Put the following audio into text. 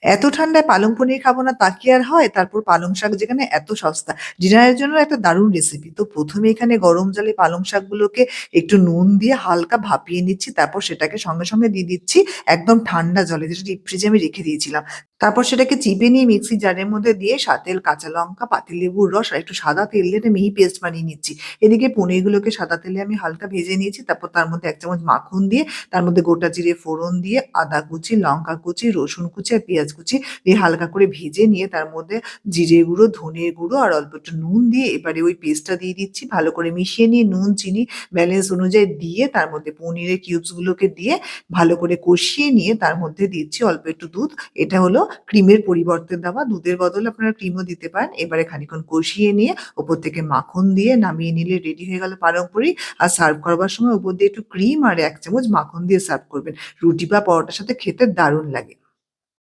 এত ঠান্ডায় পালং পনির খাবো না তা কি আর হয়? তারপর পালং শাক যেখানে এত সস্তা। ডিনারের জন্য একটা দারুণ রেসিপি। তো ১ম এ এখানে গরম জলে পালং শাকগুলোকে একটু নুন দিয়ে হালকা ভাপিয়ে নিচ্ছি। তারপর সেটাকে সঙ্গে, সঙ্গে দিয়ে দিচ্ছি একদম ঠান্ডা জলে, যেটা ডিপ ফ্রিজে আমি রেখে দিয়েছিলাম। তারপর সেটাকে চিপে নিয়ে মিক্সির জারের মধ্যে দিয়ে সাথে কাঁচা লঙ্কা, পাতিলেবুর রস আর একটু সাদা তেল দিয়ে একটা মিহি পেস্ট বানিয়ে নিচ্ছি। এদিকে পনিরগুলোকে সাদা তেলে আমি হালকা ভেজে নিয়েছি। তারপর তার মধ্যে ১ চামচ মাখন দিয়ে, তার মধ্যে গোটা জিরে ফোড়ন দিয়ে, আদা কুচি, লঙ্কা কুচি, রসুন কুচি আর পেঁয়াজ কুচি দিয়ে হালকা করে ভেজে নিয়ে তার মধ্যে জিরে গুঁড়ো, ধনের গুঁড়ো আর অল্প একটু নুন দিয়ে এবারে ওই পেস্টটা দিয়ে দিচ্ছি। ভালো করে মিশিয়ে নিয়ে নুন, চিনি ব্যালেন্স অনুযায়ী দিয়ে তার মধ্যে পনিরের কিউবস গুলোকে দিয়ে ভালো করে কষিয়ে নিয়ে তার মধ্যে দিচ্ছি অল্প একটু দুধ। এটা হলো ক্রিমের পরিবর্তে দেওয়া। দুধের বদলে আপনারা ক্রিমও দিতে পারেন। এবারে খানিকক্ষণ কষিয়ে নিয়ে ওপর থেকে মাখন দিয়ে নামিয়ে নিলে রেডি হয়ে গেল পালং পুরি। আর সার্ভ করবার সময় ওপর দিয়ে একটু ক্রিম আর ১ চামচ মাখন দিয়ে সার্ভ করবেন। রুটি বা পরোটার সাথে খেতে দারুণ লাগে।